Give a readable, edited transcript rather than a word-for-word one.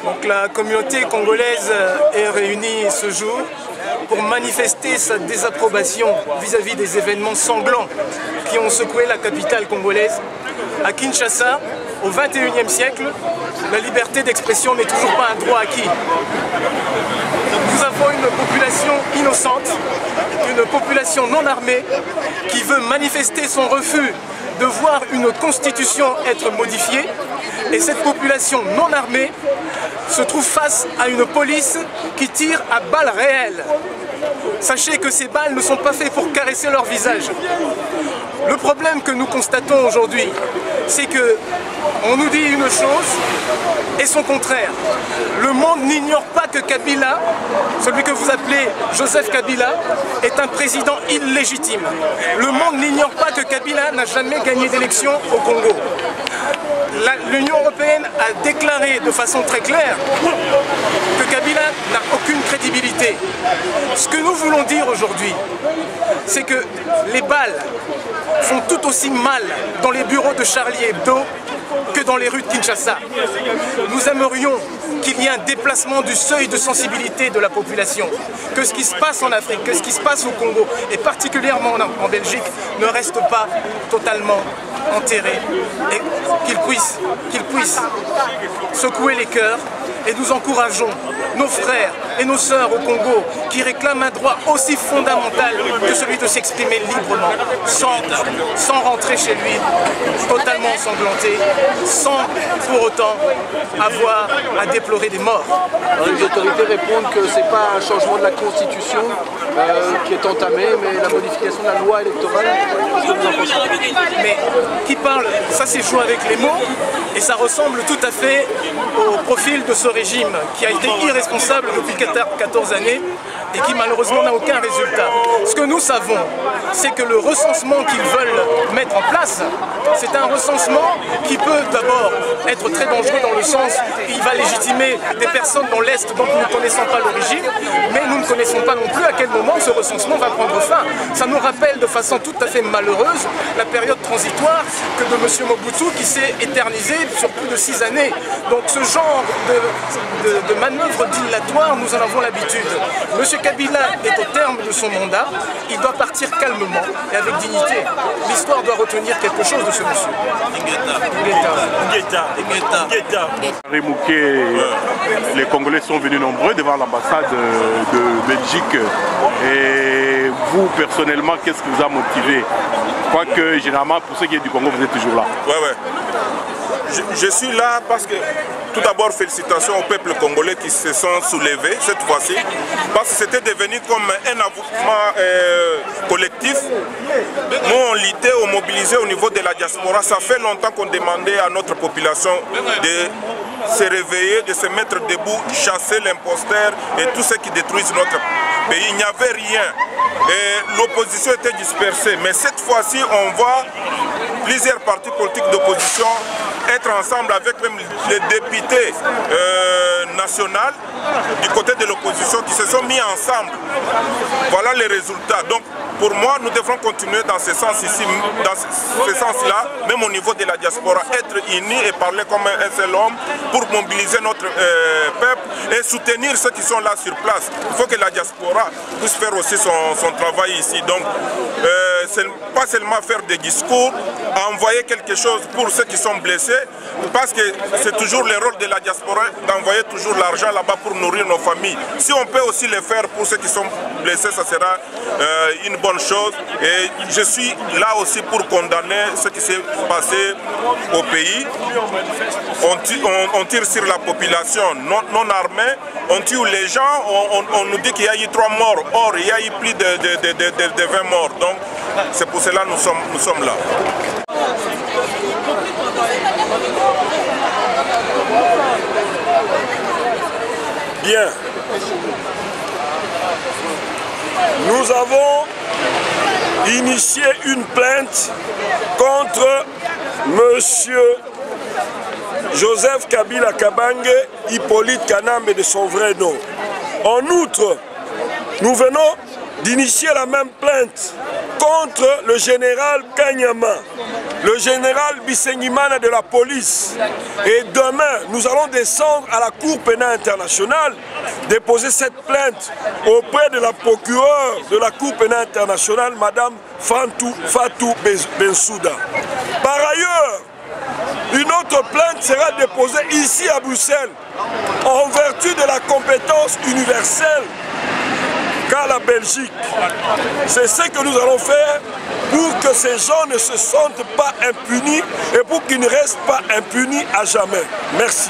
Donc la communauté congolaise est réunie ce jour pour manifester sa désapprobation vis-à-vis des événements sanglants qui ont secoué la capitale congolaise. À Kinshasa, au XXIe siècle, la liberté d'expression n'est toujours pas un droit acquis. Nous avons une population innocente, une population non armée qui veut manifester son refus de voir une constitution être modifiée, et cette population non armée se trouve face à une police qui tire à balles réelles. Sachez que ces balles ne sont pas faites pour caresser leur visage. Le problème que nous constatons aujourd'hui, c'est que on nous dit une chose et son contraire. Le monde n'ignore pas que Kabila, celui que vous appelez Joseph Kabila, est un président illégitime. Le monde n'ignore pas que Kabila n'a jamais gagné d'élection au Congo. L'Union européenne a déclaré de façon très claire que Kabila n'a aucune crédibilité. Ce que nous voulons dire aujourd'hui, c'est que les balles font tout aussi mal dans les bureaux de Charlie Hebdo que dans les rues de Kinshasa. Nous aimerions qu'il y ait un déplacement du seuil de sensibilité de la population, que ce qui se passe en Afrique, que ce qui se passe au Congo, et particulièrement en Belgique, ne reste pas totalement enterré, et qu'il puisse secouer les cœurs. Et nous encourageons nos frères et nos sœurs au Congo qui réclament un droit aussi fondamental que celui de s'exprimer librement, sans rentrer chez lui, totalement ensanglanté, sans pour autant avoir à déplorer des morts. Les autorités répondent que ce n'est pas un changement de la Constitution qui est entamé, mais la modification de la loi électorale. Qu'est-ce que vous en pensez? Mais qui parle, ça c'est jouer avec les mots, et ça ressemble tout à fait au profil de ce régime qui a été irresponsable depuis 14 années et qui malheureusement n'a aucun résultat. Ce que nous savons, c'est que le recensement qu'ils veulent mettre en place, c'est un recensement qui peut d'abord être très dangereux dans le sens où il va légitimer des personnes dans l'Est dont nous ne connaissons pas l'origine, mais nous ne connaissons pas non plus à quel moment ce recensement va prendre fin. Ça nous rappelle de façon tout à fait malheureuse la période transitoire que de M. Mobutu qui s'est éternisée sur plus de 6 années. Donc ce genre de manœuvre dilatoire, nous en avons l'habitude. M. Kabila est au terme de son mandat, il doit partir calmement et avec dignité. L'histoire doit retenir quelque chose de ce monsieur. Les Congolais sont venus nombreux devant l'ambassade de Belgique. Et vous, personnellement, qu'est-ce qui vous a motivé? Quoique, généralement, pour ceux qui sont du Congo, vous êtes toujours là. Je suis là parce que, tout d'abord, félicitations au peuple congolais qui se sont soulevés cette fois-ci, parce que c'était devenu comme un mouvement collectif. Nous, on luttait, on mobilisait au niveau de la diaspora. Ça fait longtemps qu'on demandait à notre population de se réveiller, de se mettre debout, chasser l'imposteur et tout ce qui détruisent notre pays. Il n'y avait rien. Et l'opposition était dispersée. Mais cette fois-ci, on voit plusieurs partis politiques d'opposition être ensemble avec même les députés nationale du côté de l'opposition qui se sont mis ensemble. Voilà les résultats. Donc pour moi, nous devrons continuer dans ce sens ici, dans ce sens-là, même au niveau de la diaspora, être unis et parler comme un seul homme pour mobiliser notre peuple et soutenir ceux qui sont là sur place. Il faut que la diaspora puisse faire aussi son travail ici. Donc, pas seulement faire des discours, envoyer quelque chose pour ceux qui sont blessés, parce que c'est toujours le rôle de la diaspora d'envoyer toujours l'argent là-bas pour nourrir nos familles. Si on peut aussi le faire pour ceux qui sont blessés, ça sera une bonne chose. Et je suis là aussi pour condamner ce qui s'est passé au pays. On tire sur la population non armée, on tue les gens, on nous dit qu'il y a eu 3 morts. Or, il y a eu plus de 20 morts. Donc, c'est pour cela que nous sommes là. Bien. Nous avons initié une plainte contre Monsieur Joseph Kabila Kabange, Hippolyte Kanambe de son vrai nom. En outre, nous venons d'initier la même plainte contre le général Kanyama, le général Bisengimana de la police. Et demain, nous allons descendre à la Cour pénale internationale, déposer cette plainte auprès de la procureure de la Cour pénale internationale, Madame Fatou Bensouda. Par ailleurs, une autre plainte sera déposée ici à Bruxelles, en vertu de la compétence universelle qu'a la Belgique. C'est ce que nous allons faire pour que ces gens ne se sentent pas impunis et pour qu'ils ne restent pas impunis à jamais. Merci.